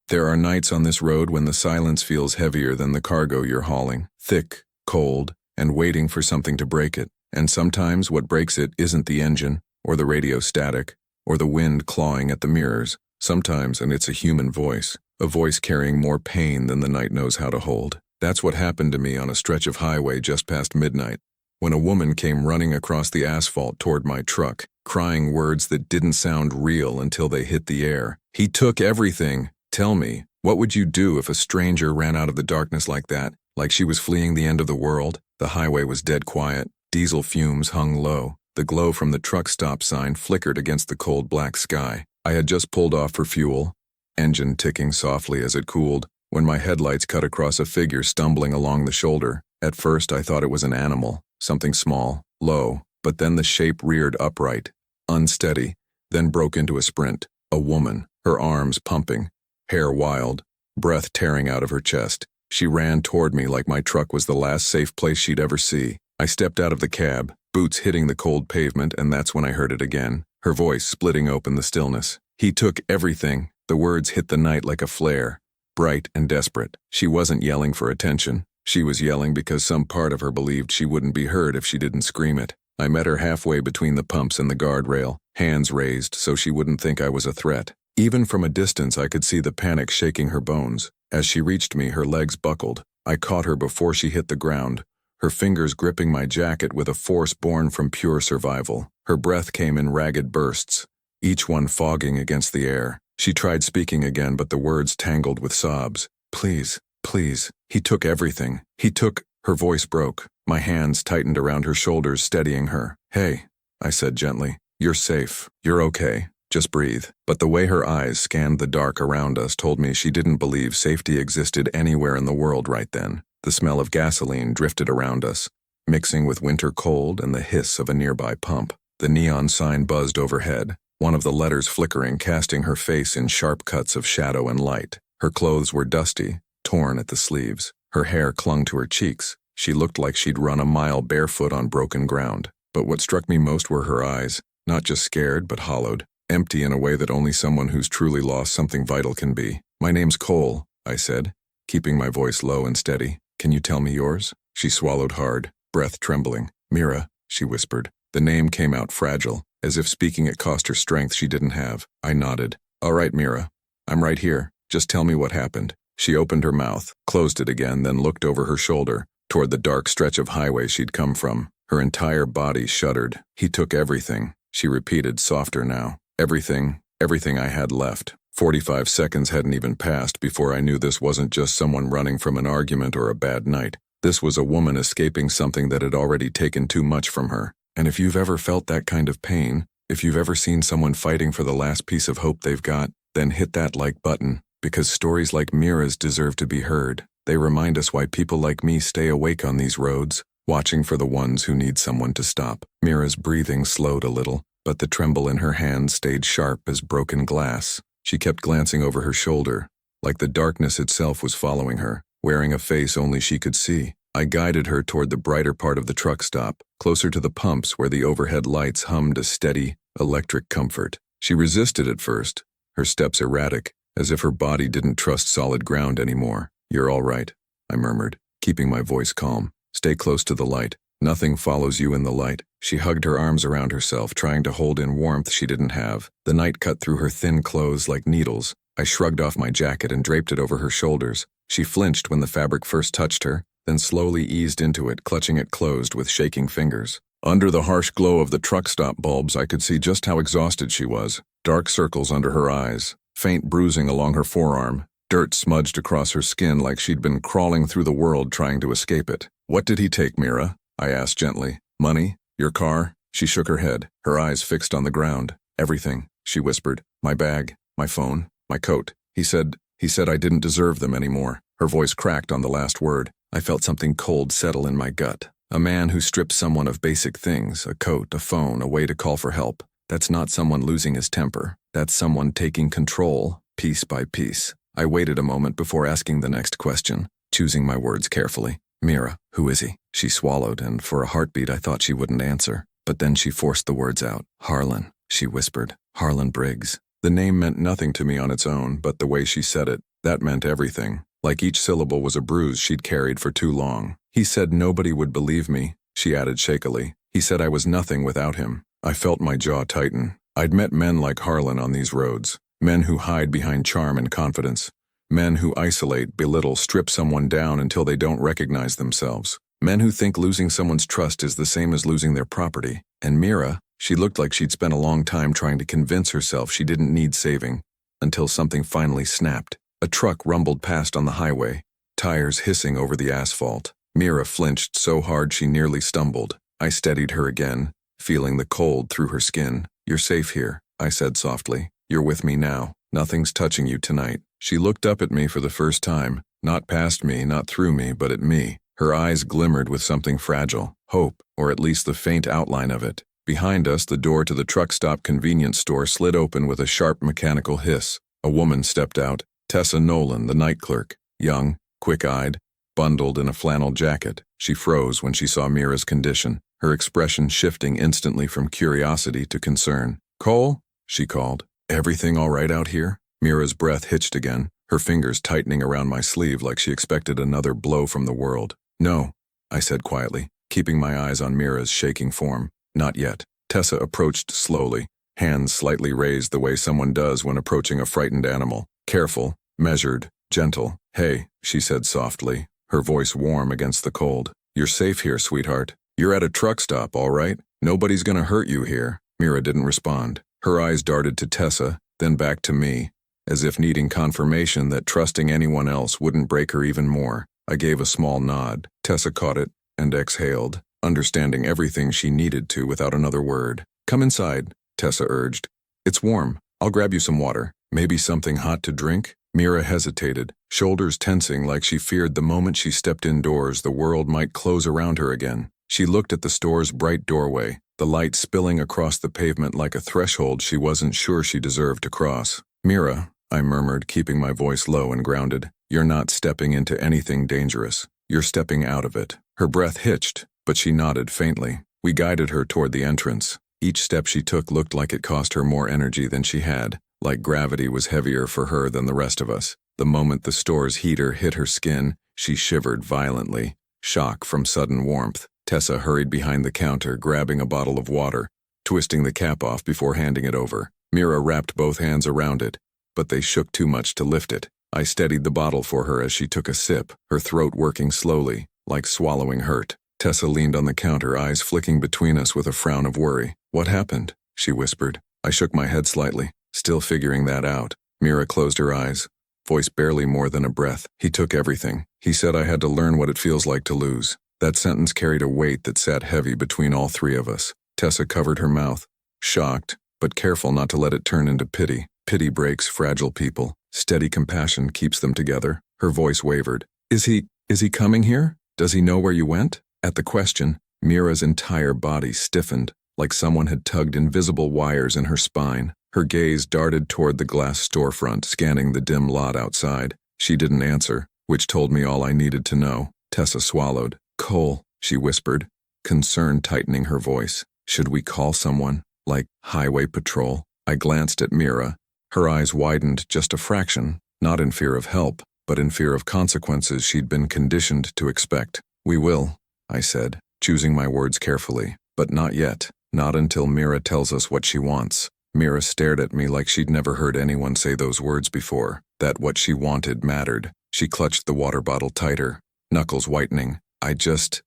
There are nights on this road when the silence feels heavier than the cargo you're hauling, thick, cold, and waiting for something to break it. And sometimes what breaks it isn't the engine, or the radio static, or the wind clawing at the mirrors. Sometimes, and it's a human voice, a voice carrying more pain than the night knows how to hold. That's what happened to me on a stretch of highway just past midnight, when a woman came running across the asphalt toward my truck, crying words that didn't sound real until they hit the air. "He took everything. Tell me, what would you do if a stranger ran out of the darkness like that, like she was fleeing the end of the world?" The highway was dead quiet. Diesel fumes hung low. The glow from the truck stop sign flickered against the cold black sky. I had just pulled off for fuel, engine ticking softly as it cooled, when my headlights cut across a figure stumbling along the shoulder. At first I thought it was an animal, something small, low, but then the shape reared upright, unsteady, then broke into a sprint. A woman, her arms pumping, hair wild, breath tearing out of her chest. She ran toward me like my truck was the last safe place she'd ever see. I stepped out of the cab, boots hitting the cold pavement, and that's when I heard it again, her voice splitting open the stillness. "He took everything." The words hit the night like a flare, bright and desperate. She wasn't yelling for attention. She was yelling because some part of her believed she wouldn't be heard if she didn't scream it. I met her halfway between the pumps and the guardrail, hands raised so she wouldn't think I was a threat. Even from a distance I could see the panic shaking her bones. As she reached me, her legs buckled. I caught her before she hit the ground, her fingers gripping my jacket with a force born from pure survival. Her breath came in ragged bursts, each one fogging against the air. She tried speaking again, but the words tangled with sobs. "Please, please, he took everything. He took—" Her voice broke. My hands tightened around her shoulders, steadying her. "Hey," I said gently. "You're safe. You're okay. Just breathe." But the way her eyes scanned the dark around us told me she didn't believe safety existed anywhere in the world right then. The smell of gasoline drifted around us, mixing with winter cold and the hiss of a nearby pump. The neon sign buzzed overhead, one of the letters flickering, casting her face in sharp cuts of shadow and light. Her clothes were dusty, torn at the sleeves. Her hair clung to her cheeks. She looked like she'd run a mile barefoot on broken ground. But what struck me most were her eyes, not just scared but hollowed, empty in a way that only someone who's truly lost something vital can be. "My name's Cole," I said, keeping my voice low and steady. "Can you tell me yours?" She swallowed hard, breath trembling. "Mira," she whispered. The name came out fragile, as if speaking it cost her strength she didn't have. I nodded. "All right, Mira. I'm right here. Just tell me what happened." She opened her mouth, closed it again, then looked over her shoulder, toward the dark stretch of highway she'd come from. Her entire body shuddered. "He took everything," she repeated, softer now. "Everything, everything I had left." 45 seconds hadn't even passed before I knew this wasn't just someone running from an argument or a bad night. This was a woman escaping something that had already taken too much from her. And if you've ever felt that kind of pain, if you've ever seen someone fighting for the last piece of hope they've got, then hit that like button, because stories like Mira's deserve to be heard. They remind us why people like me stay awake on these roads, watching for the ones who need someone to stop. Mira's breathing slowed a little, but the tremble in her hand stayed sharp as broken glass. She kept glancing over her shoulder, like the darkness itself was following her, wearing a face only she could see. I guided her toward the brighter part of the truck stop, closer to the pumps where the overhead lights hummed a steady, electric comfort. She resisted at first, her steps erratic, as if her body didn't trust solid ground anymore. "You're all right," I murmured, keeping my voice calm. "Stay close to the light. Nothing follows you in the light." She hugged her arms around herself, trying to hold in warmth she didn't have. The night cut through her thin clothes like needles. I shrugged off my jacket and draped it over her shoulders. She flinched when the fabric first touched her, then slowly eased into it, clutching it closed with shaking fingers. Under the harsh glow of the truck stop bulbs, I could see just how exhausted she was. Dark circles under her eyes, faint bruising along her forearm, dirt smudged across her skin like she'd been crawling through the world trying to escape it. "What did he take, Mira?" I asked gently. "Money? Your car?" She shook her head, her eyes fixed on the ground. "Everything," she whispered. "My bag, my phone, my coat. He said I didn't deserve them anymore." Her voice cracked on the last word. I felt something cold settle in my gut. A man who strips someone of basic things, a coat, a phone, a way to call for help. That's not someone losing his temper. That's someone taking control, piece by piece. I waited a moment before asking the next question, choosing my words carefully. "Mira, who is he?" She swallowed, and for a heartbeat I thought she wouldn't answer. But then she forced the words out. "Harlan," she whispered. "Harlan Briggs." The name meant nothing to me on its own, but the way she said it, That meant everything. Like each syllable was a bruise she'd carried for too long. He said nobody would believe me, she added shakily. He said I was nothing without him. I felt my jaw tighten. I'd met men like Harlan on these roads. Men who hide behind charm and confidence. Men who isolate, belittle, strip someone down until they don't recognize themselves. Men who think losing someone's trust is the same as losing their property. And Mira, she looked like she'd spent a long time trying to convince herself she didn't need saving, until something finally snapped. A truck rumbled past on the highway, tires hissing over the asphalt. Mira flinched so hard she nearly stumbled. I steadied her again, feeling the cold through her skin. You're safe here, I said softly. You're with me now. Nothing's touching you tonight. She looked up at me for the first time, not past me, not through me, but at me. Her eyes glimmered with something fragile, hope, or at least the faint outline of it. Behind us, the door to the truck stop convenience store slid open with a sharp mechanical hiss. A woman stepped out, Tessa Nolan, the night clerk, young, quick-eyed, bundled in a flannel jacket. She froze when she saw Mira's condition, her expression shifting instantly from curiosity to concern. "Cole?" she called. "Everything all right out here?" Mira's breath hitched again, her fingers tightening around my sleeve like she expected another blow from the world. "No," I said quietly, keeping my eyes on Mira's shaking form. "Not yet." Tessa approached slowly, hands slightly raised the way someone does when approaching a frightened animal. Careful, measured, gentle. "Hey," she said softly, her voice warm against the cold. "You're safe here, sweetheart. You're at a truck stop, all right? Nobody's gonna hurt you here." Mira didn't respond. Her eyes darted to Tessa, then back to me, as if needing confirmation that trusting anyone else wouldn't break her even more. I gave a small nod. Tessa caught it and exhaled, understanding everything she needed to without another word. "Come inside," Tessa urged. "It's warm. I'll grab you some water. Maybe something hot to drink?" Mira hesitated, shoulders tensing like she feared the moment she stepped indoors the world might close around her again. She looked at the store's bright doorway, the light spilling across the pavement like a threshold she wasn't sure she deserved to cross. "Mira," I murmured, keeping my voice low and grounded, "you're not stepping into anything dangerous. You're stepping out of it." Her breath hitched, but she nodded faintly. We guided her toward the entrance. Each step she took looked like it cost her more energy than she had, like gravity was heavier for her than the rest of us. The moment the store's heater hit her skin, she shivered violently, shock from sudden warmth. Tessa hurried behind the counter, grabbing a bottle of water, twisting the cap off before handing it over. Mira wrapped both hands around it, but they shook too much to lift it. I steadied the bottle for her as she took a sip, her throat working slowly, like swallowing hurt. Tessa leaned on the counter, eyes flicking between us with a frown of worry. "What happened?" she whispered. I shook my head slightly, still figuring that out. Mira closed her eyes, voice barely more than a breath. "He took everything. He said I had to learn what it feels like to lose." That sentence carried a weight that sat heavy between all three of us. Tessa covered her mouth, shocked, but careful not to let it turn into pity. Pity breaks fragile people. Steady compassion keeps them together. Her voice wavered. Is he coming here? Does he know where you went?" At the question, Mira's entire body stiffened, like someone had tugged invisible wires in her spine. Her gaze darted toward the glass storefront, scanning the dim lot outside. She didn't answer, which told me all I needed to know. Tessa swallowed. "Cole," she whispered, concern tightening her voice. "Should we call someone, like highway patrol?" I glanced at Mira. Her eyes widened just a fraction, not in fear of help, but in fear of consequences she'd been conditioned to expect. "We will," I said, choosing my words carefully. "But not yet. Not until Mira tells us what she wants." Mira stared at me like she'd never heard anyone say those words before, that what she wanted mattered. She clutched the water bottle tighter, knuckles whitening. I just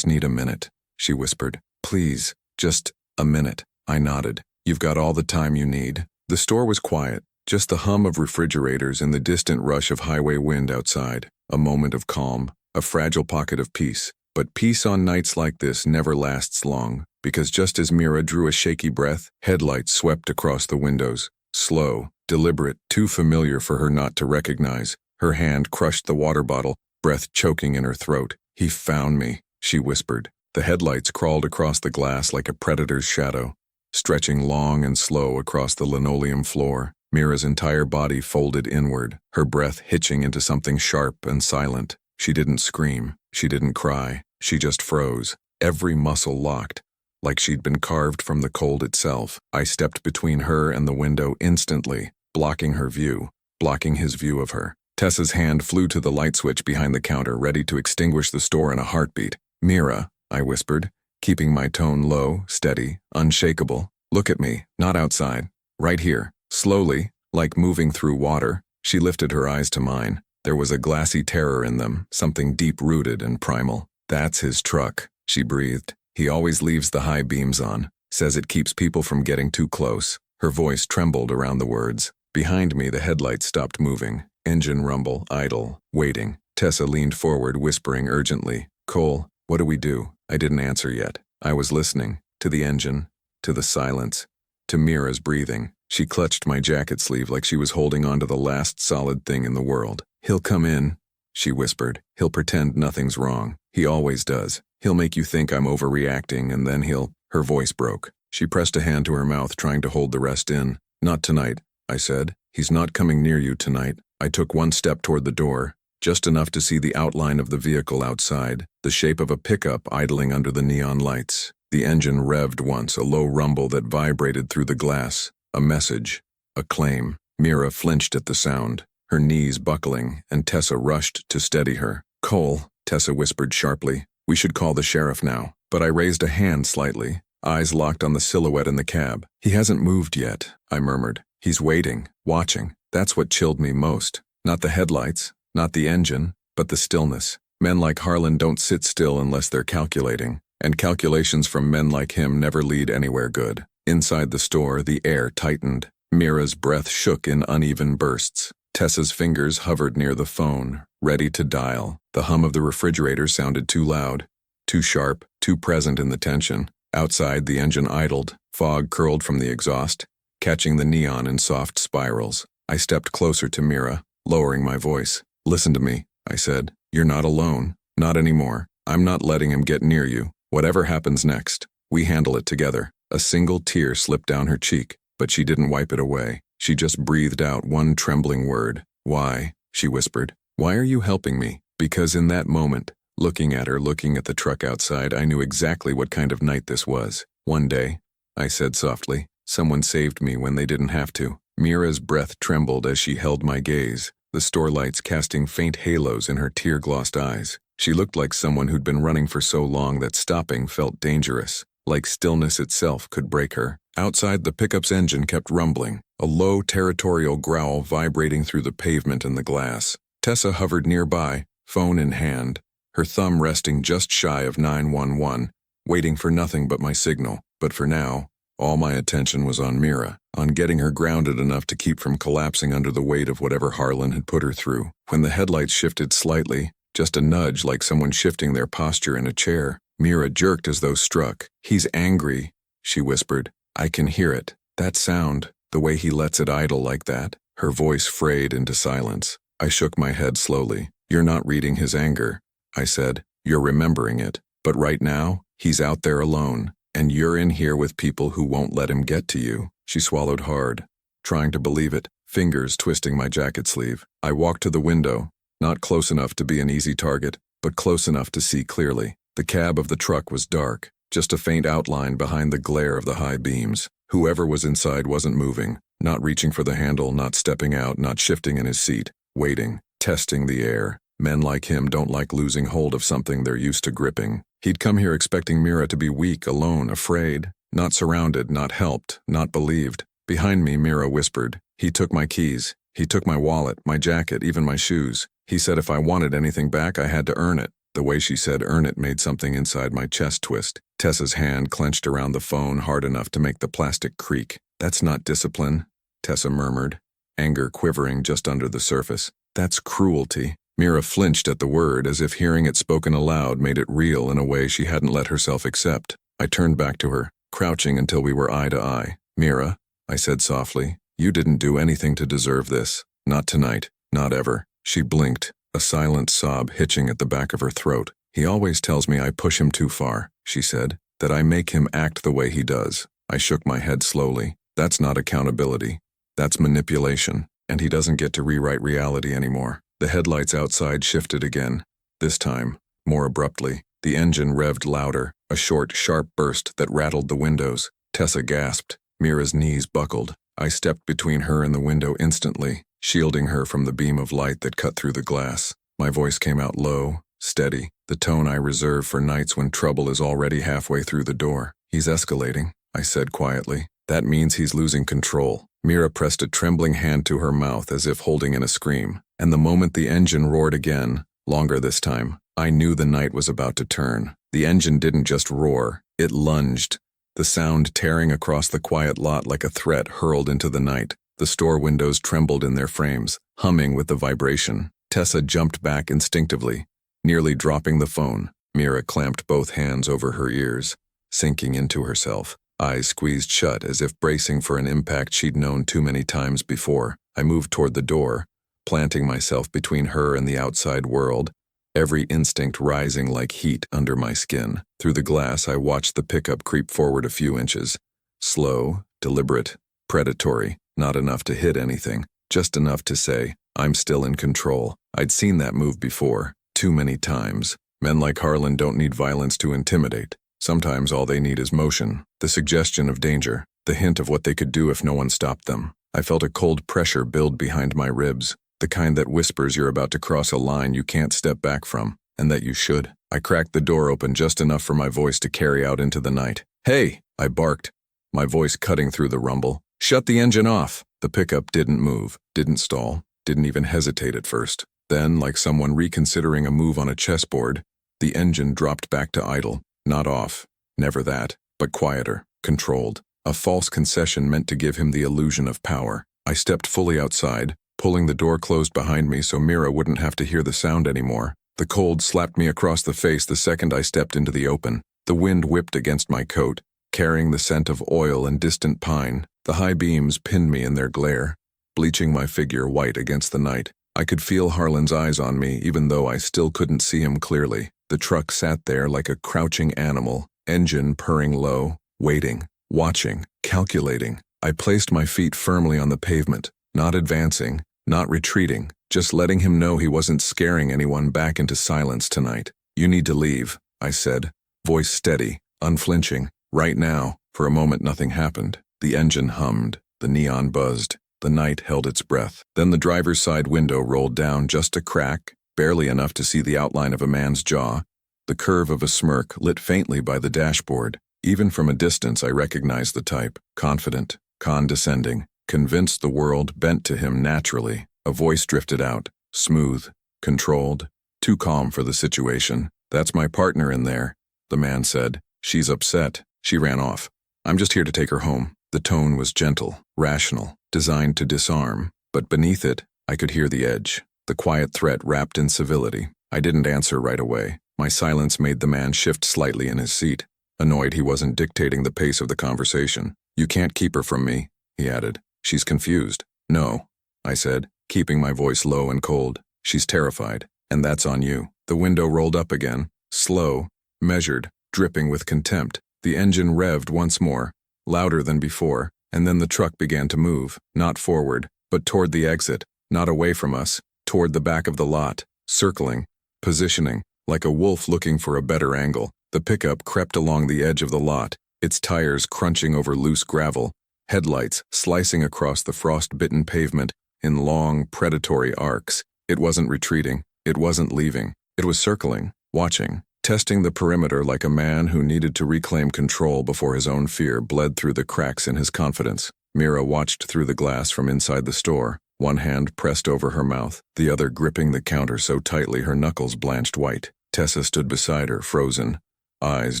need a minute," she whispered. "Please, just a minute." I nodded. "You've got all the time you need." The store was quiet, just the hum of refrigerators and the distant rush of highway wind outside. A moment of calm, a fragile pocket of peace. But peace on nights like this never lasts long, because just as Mira drew a shaky breath, headlights swept across the windows. Slow, deliberate, too familiar for her not to recognize. Her hand crushed the water bottle, breath choking in her throat. "He found me," she whispered. The headlights crawled across the glass like a predator's shadow, stretching long and slow across the linoleum floor. Mira's entire body folded inward, her breath hitching into something sharp and silent. She didn't scream. She didn't cry. She just froze, every muscle locked, like she'd been carved from the cold itself. I stepped between her and the window instantly, blocking her view, blocking his view of her. Tessa's hand flew to the light switch behind the counter, ready to extinguish the store in a heartbeat. "Mira," I whispered, keeping my tone low, steady, unshakable. "Look at me, not outside. Right here." Slowly, like moving through water, she lifted her eyes to mine. There was a glassy terror in them, something deep-rooted and primal. "That's his truck," she breathed. "He always leaves the high beams on. Says it keeps people from getting too close." Her voice trembled around the words. Behind me, the headlights stopped moving. Engine rumble, idle, waiting. Tessa leaned forward, whispering urgently, "Cole, what do we do?" I didn't answer yet. I was listening. To the engine. To the silence. To Mira's breathing. She clutched my jacket sleeve like she was holding on to the last solid thing in the world. "He'll come in," she whispered. "He'll pretend nothing's wrong. He always does. He'll make you think I'm overreacting, and then he'll—" Her voice broke. She pressed a hand to her mouth, trying to hold the rest in. "Not tonight," I said. "He's not coming near you tonight." I took one step toward the door, just enough to see the outline of the vehicle outside, the shape of a pickup idling under the neon lights. The engine revved once, a low rumble that vibrated through the glass. A message. A claim. Mira flinched at the sound, her knees buckling, and Tessa rushed to steady her. "Cole," Tessa whispered sharply. "We should call the sheriff now." But I raised a hand slightly, eyes locked on the silhouette in the cab. "He hasn't moved yet," I murmured. "He's waiting, watching." That's what chilled me most. Not the headlights, not the engine, but the stillness. Men like Harlan don't sit still unless they're calculating, and calculations from men like him never lead anywhere good. Inside the store, the air tightened. Mira's breath shook in uneven bursts. Tessa's fingers hovered near the phone, ready to dial. The hum of the refrigerator sounded too loud, too sharp, too present in the tension. Outside, the engine idled. Fog curled from the exhaust, catching the neon in soft spirals. I stepped closer to Mira, lowering my voice. "Listen to me," I said. "You're not alone. Not anymore. I'm not letting him get near you. Whatever happens next, we handle it together." A single tear slipped down her cheek, but she didn't wipe it away. She just breathed out one trembling word. "Why?" she whispered. "Why are you helping me?" Because in that moment, looking at her, looking at the truck outside, I knew exactly what kind of night this was. "One day," I said softly, "someone saved me when they didn't have to." Mira's breath trembled as she held my gaze, the store lights casting faint halos in her tear-glossed eyes. She looked like someone who'd been running for so long that stopping felt dangerous, like stillness itself could break her. Outside, the pickup's engine kept rumbling, a low, territorial growl vibrating through the pavement and the glass. Tessa hovered nearby, phone in hand, her thumb resting just shy of 911, waiting for nothing but my signal. But for now, all my attention was on Mira, on getting her grounded enough to keep from collapsing under the weight of whatever Harlan had put her through. When the headlights shifted slightly, just a nudge like someone shifting their posture in a chair, Mira jerked as though struck. "He's angry," she whispered. "I can hear it. That sound, the way he lets it idle like that." Her voice frayed into silence. I shook my head slowly. "You're not reading his anger," I said. "You're remembering it. But right now, he's out there alone, and you're in here with people who won't let him get to you." She swallowed hard, trying to believe it, fingers twisting my jacket sleeve. I walked to the window, not close enough to be an easy target, but close enough to see clearly. The cab of the truck was dark, just a faint outline behind the glare of the high beams. Whoever was inside wasn't moving, not reaching for the handle, not stepping out, not shifting in his seat, waiting, testing the air. Men like him don't like losing hold of something they're used to gripping. He'd come here expecting Mira to be weak, alone, afraid, not surrounded, not helped, not believed. Behind me, Mira whispered, "He took my keys. He took my wallet, my jacket, even my shoes. He said if I wanted anything back, I had to earn it." The way she said earn it made something inside my chest twist. Tessa's hand clenched around the phone hard enough to make the plastic creak. "That's not discipline," Tessa murmured, anger quivering just under the surface. "That's cruelty." Mira flinched at the word, as if hearing it spoken aloud made it real in a way she hadn't let herself accept. I turned back to her, crouching until we were eye to eye. "Mira," I said softly, "you didn't do anything to deserve this. Not tonight. Not ever." She blinked, a silent sob hitching at the back of her throat. "He always tells me I push him too far," she said, "that I make him act the way he does." I shook my head slowly. "That's not accountability. That's manipulation, and he doesn't get to rewrite reality anymore." The headlights outside shifted again. This time, more abruptly, the engine revved louder, a short, sharp burst that rattled the windows. Tessa gasped. Mira's knees buckled. I stepped between her and the window instantly, shielding her from the beam of light that cut through the glass. My voice came out low, steady, the tone I reserve for nights when trouble is already halfway through the door. "He's escalating," I said quietly. "That means he's losing control." Mira pressed a trembling hand to her mouth as if holding in a scream, and the moment the engine roared again, longer this time, I knew the night was about to turn. The engine didn't just roar, it lunged, the sound tearing across the quiet lot like a threat hurled into the night. The store windows trembled in their frames, humming with the vibration. Tessa jumped back instinctively, nearly dropping the phone. Mira clamped both hands over her ears, sinking into herself, eyes squeezed shut as if bracing for an impact she'd known too many times before. I moved toward the door, planting myself between her and the outside world, every instinct rising like heat under my skin. Through the glass, I watched the pickup creep forward a few inches. Slow, deliberate, predatory, not enough to hit anything, just enough to say, "I'm still in control." I'd seen that move before, too many times. Men like Harlan don't need violence to intimidate. Sometimes all they need is motion, the suggestion of danger, the hint of what they could do if no one stopped them. I felt a cold pressure build behind my ribs, the kind that whispers you're about to cross a line you can't step back from, and that you should. I cracked the door open just enough for my voice to carry out into the night. "Hey!" I barked, my voice cutting through the rumble. "Shut the engine off!" The pickup didn't move, didn't stall, didn't even hesitate at first. Then, like someone reconsidering a move on a chessboard, the engine dropped back to idle. Not off, never that, but quieter, controlled. A false concession meant to give him the illusion of power. I stepped fully outside, pulling the door closed behind me so Mira wouldn't have to hear the sound anymore. The cold slapped me across the face the second I stepped into the open. The wind whipped against my coat, carrying the scent of oil and distant pine. The high beams pinned me in their glare, bleaching my figure white against the night. I could feel Harlan's eyes on me, even though I still couldn't see him clearly. The truck sat there like a crouching animal, engine purring low, waiting, watching, calculating. I placed my feet firmly on the pavement, not advancing, not retreating, just letting him know he wasn't scaring anyone back into silence tonight. "You need to leave," I said, voice steady, unflinching. "Right now." For a moment nothing happened. The engine hummed, the neon buzzed, the night held its breath. Then the driver's side window rolled down just a crack, barely enough to see the outline of a man's jaw, the curve of a smirk lit faintly by the dashboard. Even from a distance I recognized the type, confident, condescending, convinced the world bent to him naturally. A voice drifted out, smooth, controlled, too calm for the situation. "That's my partner in there," the man said. "She's upset. She ran off. I'm just here to take her home." The tone was gentle, rational, designed to disarm, but beneath it, I could hear the edge, the quiet threat wrapped in civility. I didn't answer right away. My silence made the man shift slightly in his seat, annoyed he wasn't dictating the pace of the conversation. "You can't keep her from me," he added. "She's confused." "No," I said, keeping my voice low and cold. "She's terrified, and that's on you." The window rolled up again, slow, measured, dripping with contempt. The engine revved once more, louder than before, and then the truck began to move, not forward, but toward the exit, not away from us, toward the back of the lot, circling, positioning, like a wolf looking for a better angle. The pickup crept along the edge of the lot, its tires crunching over loose gravel, headlights slicing across the frost-bitten pavement in long, predatory arcs. It wasn't retreating, it wasn't leaving, it was circling, watching, testing the perimeter like a man who needed to reclaim control before his own fear bled through the cracks in his confidence. Mira watched through the glass from inside the store, one hand pressed over her mouth, the other gripping the counter so tightly her knuckles blanched white. Tessa stood beside her, frozen, eyes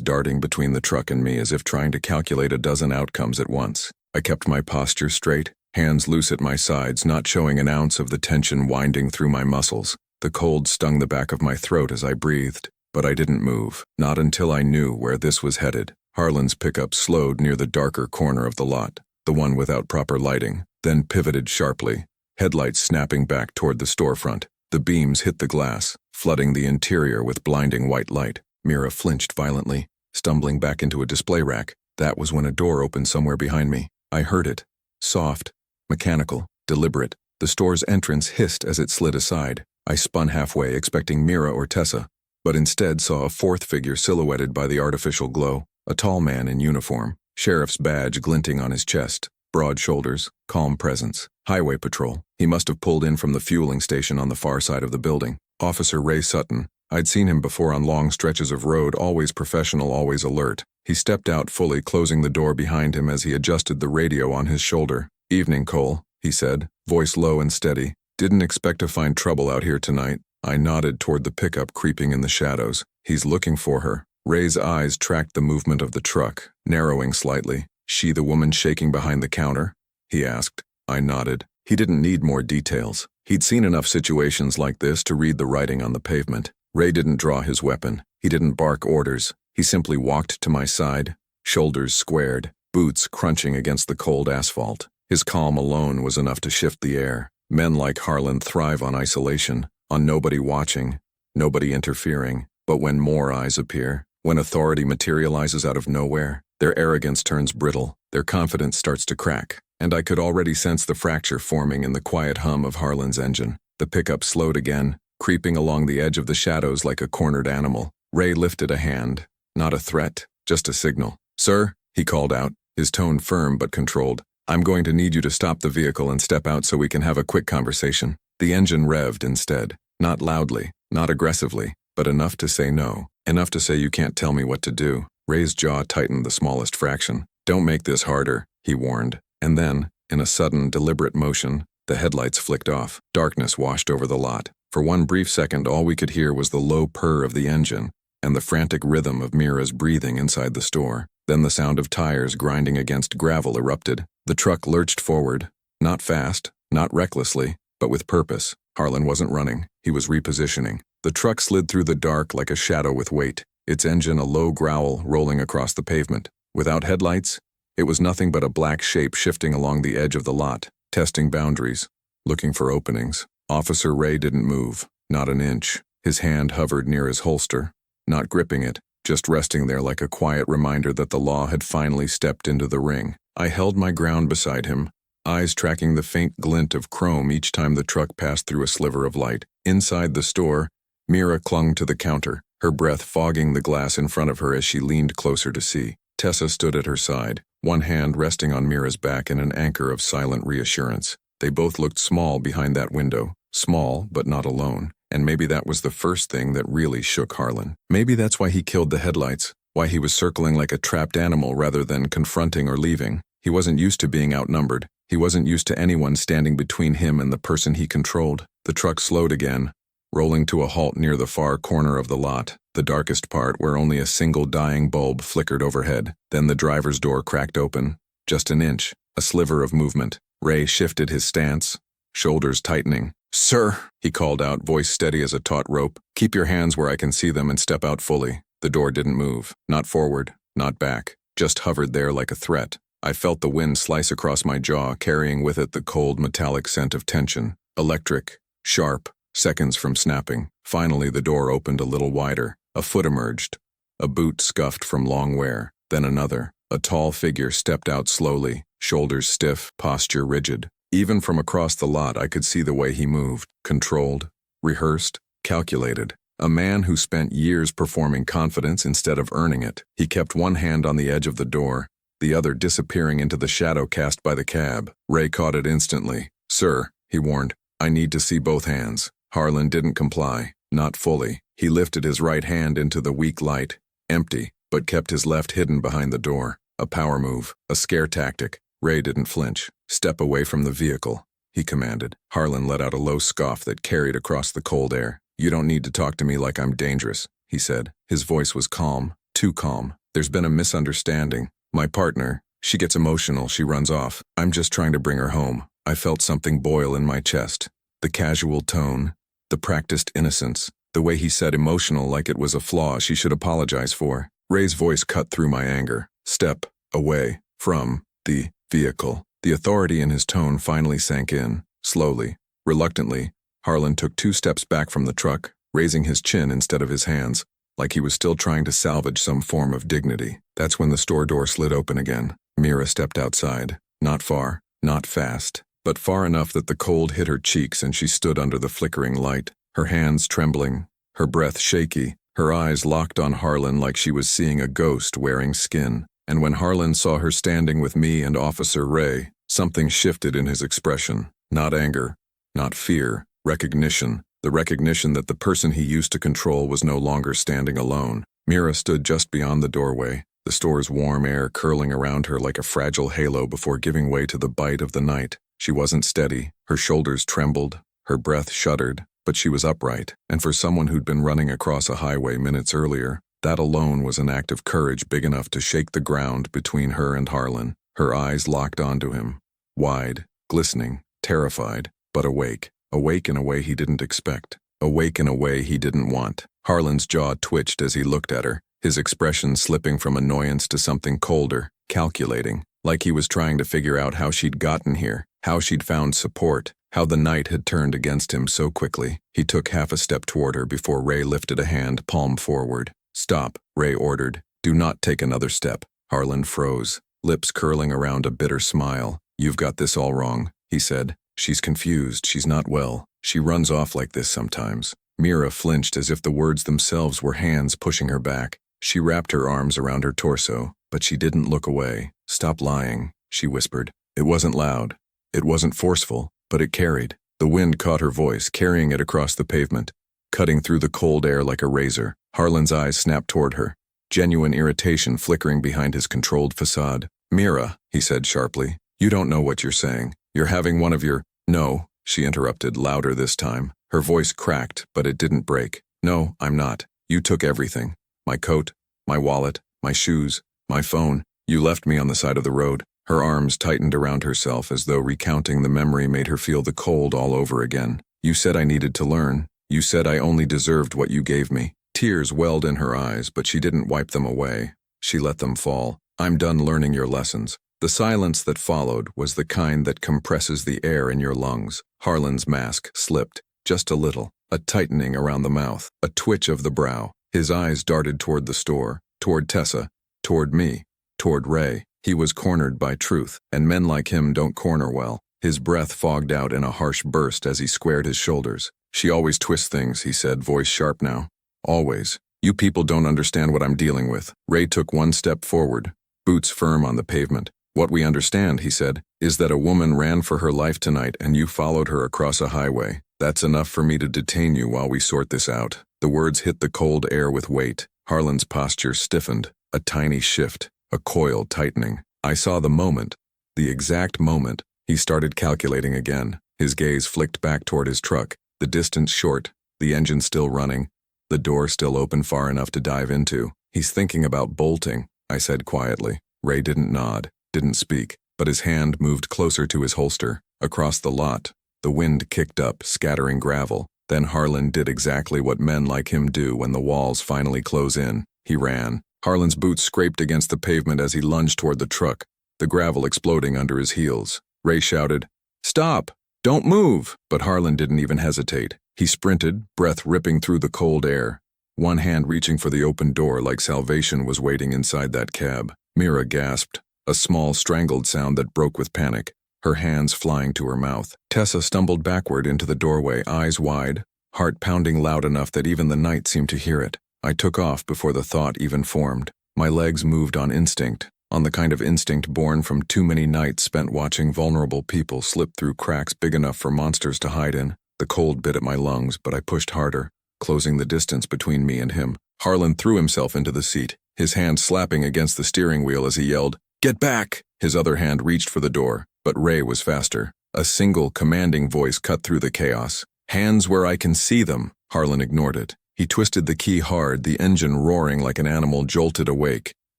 darting between the truck and me as if trying to calculate a dozen outcomes at once. I kept my posture straight, hands loose at my sides, not showing an ounce of the tension winding through my muscles. The cold stung the back of my throat as I breathed, but I didn't move, not until I knew where this was headed. Harlan's pickup slowed near the darker corner of the lot, the one without proper lighting, then pivoted sharply, headlights snapping back toward the storefront. The beams hit the glass, flooding the interior with blinding white light. Mira flinched violently, stumbling back into a display rack. That was when a door opened somewhere behind me. I heard it. Soft, mechanical, deliberate. The store's entrance hissed as it slid aside. I spun halfway, expecting Mira or Tessa, but instead saw a fourth figure silhouetted by the artificial glow, a tall man in uniform, sheriff's badge glinting on his chest. broad shoulders, calm presence. Highway patrol. He must have pulled in from the fueling station on the far side of the building. Officer Ray Sutton. I'd seen him before on long stretches of road, always professional, always alert. He stepped out fully, closing the door behind him as he adjusted the radio on his shoulder. "Evening, Cole," he said, voice low and steady. "Didn't expect to find trouble out here tonight." I nodded toward the pickup creeping in the shadows. "He's looking for her." Ray's eyes tracked the movement of the truck, narrowing slightly. "She the woman shaking behind the counter?" he asked. I nodded. He didn't need more details. He'd seen enough situations like this to read the writing on the pavement. Ray didn't draw his weapon. He didn't bark orders. He simply walked to my side, shoulders squared, boots crunching against the cold asphalt. His calm alone was enough to shift the air. Men like Harlan thrive on isolation, on nobody watching, nobody interfering. But when more eyes appear, when authority materializes out of nowhere, their arrogance turns brittle, their confidence starts to crack. And I could already sense the fracture forming in the quiet hum of Harlan's engine. The pickup slowed again, creeping along the edge of the shadows like a cornered animal. Ray lifted a hand. Not a threat, just a signal. "Sir," he called out, his tone firm but controlled. "I'm going to need you to stop the vehicle and step out so we can have a quick conversation." The engine revved instead. Not loudly, not aggressively, but enough to say no. Enough to say you can't tell me what to do. Ray's jaw tightened the smallest fraction. "Don't make this harder," he warned. And then, in a sudden, deliberate motion, the headlights flicked off. Darkness washed over the lot. For one brief second, all we could hear was the low purr of the engine and the frantic rhythm of Mira's breathing inside the store. Then the sound of tires grinding against gravel erupted. The truck lurched forward, not fast, not recklessly, but with purpose. Harlan wasn't running. He was repositioning. The truck slid through the dark like a shadow with weight, its engine a low growl rolling across the pavement. Without headlights, it was nothing but a black shape shifting along the edge of the lot, testing boundaries, looking for openings. Officer Ray didn't move, not an inch. His hand hovered near his holster, not gripping it, just resting there like a quiet reminder that the law had finally stepped into the ring. I held my ground beside him, eyes tracking the faint glint of chrome each time the truck passed through a sliver of light. Inside the store, Mira clung to the counter, her breath fogging the glass in front of her as she leaned closer to see. Tessa stood at her side, one hand resting on Mira's back in an anchor of silent reassurance. They both looked small behind that window, small but not alone. And maybe that was the first thing that really shook Harlan. Maybe that's why he killed the headlights, why he was circling like a trapped animal rather than confronting or leaving. He wasn't used to being outnumbered. He wasn't used to anyone standing between him and the person he controlled. The truck slowed again, rolling to a halt near the far corner of the lot, the darkest part where only a single dying bulb flickered overhead. Then the driver's door cracked open, just an inch, a sliver of movement. Ray shifted his stance, shoulders tightening. "Sir," he called out, voice steady as a taut rope. "Keep your hands where I can see them and step out fully." The door didn't move, not forward, not back, just hovered there like a threat. I felt the wind slice across my jaw, carrying with it the cold metallic scent of tension. Electric, sharp, seconds from snapping. Finally the door opened a little wider. A foot emerged, a boot scuffed from long wear, then another. A tall figure stepped out slowly, shoulders stiff, posture rigid. Even from across the lot I could see the way he moved, controlled, rehearsed, calculated. A man who spent years performing confidence instead of earning it. He kept one hand on the edge of the door, the other disappearing into the shadow cast by the cab. Ray caught it instantly. "Sir," he warned, "I need to see both hands." Harlan didn't comply, not fully. He lifted his right hand into the weak light, empty, but kept his left hidden behind the door. A power move, a scare tactic. Ray didn't flinch. "Step away from the vehicle," he commanded. Harlan let out a low scoff that carried across the cold air. "You don't need to talk to me like I'm dangerous," he said. His voice was calm, too calm. "There's been a misunderstanding. My partner, she gets emotional, she runs off. I'm just trying to bring her home." I felt something boil in my chest. The casual tone, the practiced innocence, the way he said emotional like it was a flaw she should apologize for. Ray's voice cut through my anger. "Step away from the vehicle." The authority in his tone finally sank in. Slowly, reluctantly, Harlan took 2 steps back from the truck, raising his chin instead of his hands, like he was still trying to salvage some form of dignity. That's when the store door slid open again. Mira stepped outside. Not far, not fast, but far enough that the cold hit her cheeks and she stood under the flickering light, her hands trembling, her breath shaky, her eyes locked on Harlan like she was seeing a ghost wearing skin. And when Harlan saw her standing with me and Officer Ray, Something shifted in his expression. Not anger, not fear, recognition. The recognition that the person he used to control was no longer standing alone. Mira stood just beyond the doorway, the store's warm air curling around her like a fragile halo before giving way to the bite of the night. She wasn't steady, her shoulders trembled, her breath shuddered, but she was upright, and for someone who'd been running across a highway minutes earlier, that alone was an act of courage big enough to shake the ground between her and Harlan. Her eyes locked onto him, wide, glistening, terrified, but awake. Awake in a way he didn't expect. Awake in a way he didn't want. Harlan's jaw twitched as he looked at her, his expression slipping from annoyance to something colder, calculating, like he was trying to figure out how she'd gotten here, how she'd found support, how the night had turned against him so quickly. He took half a step toward her before Ray lifted a hand, palm forward. "Stop," Ray ordered. "Do not take another step." Harlan froze, lips curling around a bitter smile. "You've got this all wrong," he said. "She's confused, she's not well. She runs off like this sometimes." Mira flinched as if the words themselves were hands pushing her back. She wrapped her arms around her torso, but she didn't look away. "Stop lying," she whispered. It wasn't loud. It wasn't forceful, but it carried. The wind caught her voice, carrying it across the pavement, cutting through the cold air like a razor. Harlan's eyes snapped toward her, genuine irritation flickering behind his controlled facade. "Mira," he said sharply, "you don't know what you're saying. You're having one of your—" "No," she interrupted, louder this time. Her voice cracked, but it didn't break. "No, I'm not. You took everything. My coat, my wallet, my shoes, my phone. You left me on the side of the road." Her arms tightened around herself as though recounting the memory made her feel the cold all over again. "You said I needed to learn. You said I only deserved what you gave me." Tears welled in her eyes, but she didn't wipe them away. She let them fall. "I'm done learning your lessons." The silence that followed was the kind that compresses the air in your lungs. Harlan's mask slipped, just a little, a tightening around the mouth, a twitch of the brow. His eyes darted toward the store, toward Tessa, toward me, toward Ray. He was cornered by truth, and men like him don't corner well. His breath fogged out in a harsh burst as he squared his shoulders. "She always twists things," he said, voice sharp now. "Always. You people don't understand what I'm dealing with." Ray took one step forward, boots firm on the pavement. "What we understand," he said, "is that a woman ran for her life tonight and you followed her across a highway. That's enough for me to detain you while we sort this out." The words hit the cold air with weight. Harlan's posture stiffened, a tiny shift, a coil tightening. I saw the moment, the exact moment. He started calculating again. His gaze flicked back toward his truck, the distance short, the engine still running, the door still open far enough to dive into. "He's thinking about bolting," I said quietly. Ray didn't nod, didn't speak, but his hand moved closer to his holster. Across the lot, the wind kicked up, scattering gravel. Then Harlan did exactly what men like him do when the walls finally close in. He ran. Harlan's boots scraped against the pavement as he lunged toward the truck, the gravel exploding under his heels. Ray shouted, "Stop! Don't move!" But Harlan didn't even hesitate. He sprinted, breath ripping through the cold air, one hand reaching for the open door like salvation was waiting inside that cab. Mira gasped, a small strangled sound that broke with panic, her hands flying to her mouth. Tessa stumbled backward into the doorway, eyes wide, heart pounding loud enough that even the night seemed to hear it. I took off before the thought even formed. My legs moved on instinct, on the kind of instinct born from too many nights spent watching vulnerable people slip through cracks big enough for monsters to hide in. The cold bit at my lungs, but I pushed harder, closing the distance between me and him. Harlan threw himself into the seat, his hand slapping against the steering wheel as he yelled, "Get back!" His other hand reached for the door, but Ray was faster. A single, commanding voice cut through the chaos. "Hands where I can see them." Harlan ignored it. He twisted the key hard, the engine roaring like an animal jolted awake,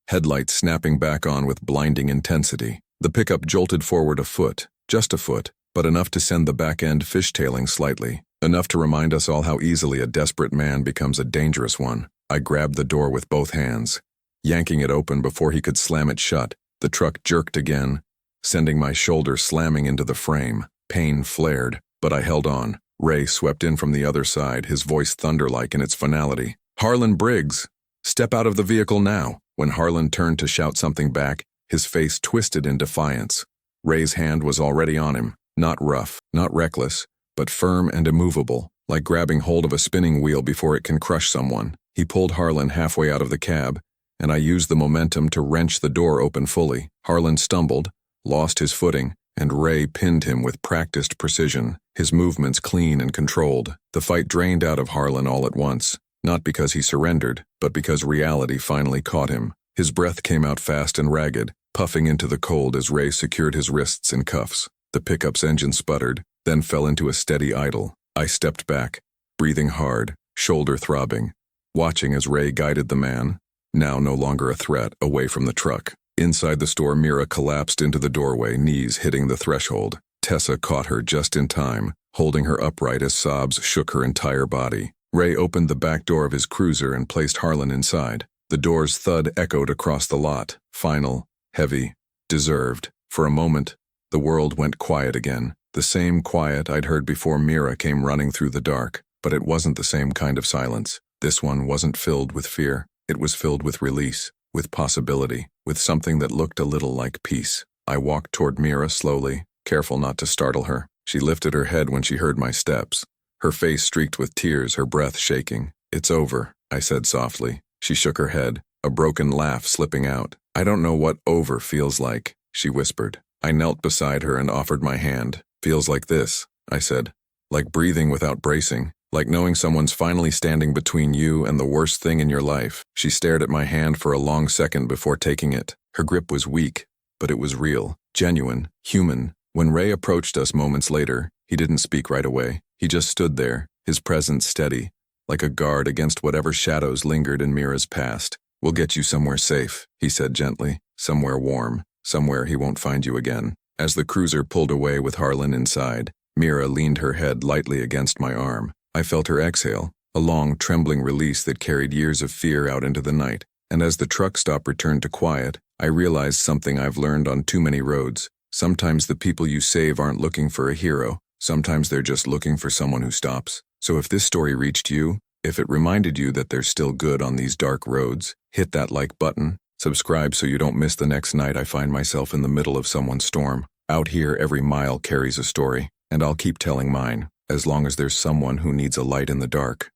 headlights snapping back on with blinding intensity. The pickup jolted forward a foot, just a foot, but enough to send the back end fishtailing slightly, enough to remind us all how easily a desperate man becomes a dangerous one. I grabbed the door with both hands, yanking it open before he could slam it shut. The truck jerked again, sending my shoulder slamming into the frame. Pain flared, but I held on. Ray swept in from the other side, his voice thunder-like in its finality. "Harlan Briggs, step out of the vehicle now." When Harlan turned to shout something back, his face twisted in defiance. Ray's hand was already on him, not rough, not reckless, but firm and immovable, like grabbing hold of a spinning wheel before it can crush someone. He pulled Harlan halfway out of the cab, and I used the momentum to wrench the door open fully. Harlan stumbled, lost his footing, and Ray pinned him with practiced precision, his movements clean and controlled. The fight drained out of Harlan all at once, not because he surrendered, but because reality finally caught him. His breath came out fast and ragged, puffing into the cold as Ray secured his wrists in cuffs. The pickup's engine sputtered, then fell into a steady idle. I stepped back, breathing hard, shoulder throbbing, watching as Ray guided the man, now no longer a threat, away from the truck. Inside the store, Mira collapsed into the doorway, knees hitting the threshold. Tessa caught her just in time, holding her upright as sobs shook her entire body. Ray opened the back door of his cruiser and placed Harlan inside. The door's thud echoed across the lot, final, heavy, deserved. For a moment, the world went quiet again. The same quiet I'd heard before Mira came running through the dark, but it wasn't the same kind of silence. This one wasn't filled with fear. It was filled with release, with possibility, with something that looked a little like peace. I walked toward Mira slowly, careful not to startle her. She lifted her head when she heard my steps, her face streaked with tears, her breath shaking. "It's over," I said softly. She shook her head, a broken laugh slipping out. "I don't know what over feels like," she whispered. I knelt beside her and offered my hand. "Feels like this," I said. "Like breathing without bracing. Like knowing someone's finally standing between you and the worst thing in your life." She stared at my hand for a long second before taking it. Her grip was weak, but it was real, genuine, human. When Ray approached us moments later, he didn't speak right away. He just stood there, his presence steady, like a guard against whatever shadows lingered in Mira's past. "We'll get you somewhere safe," he said gently, "somewhere warm, somewhere he won't find you again." As the cruiser pulled away with Harlan inside, Mira leaned her head lightly against my arm. I felt her exhale, a long, trembling release that carried years of fear out into the night. And as the truck stop returned to quiet, I realized something I've learned on too many roads. Sometimes the people you save aren't looking for a hero. Sometimes they're just looking for someone who stops. So if this story reached you, if it reminded you that there's still good on these dark roads, hit that like button, subscribe so you don't miss the next night I find myself in the middle of someone's storm. Out here, every mile carries a story, and I'll keep telling mine, as long as there's someone who needs a light in the dark.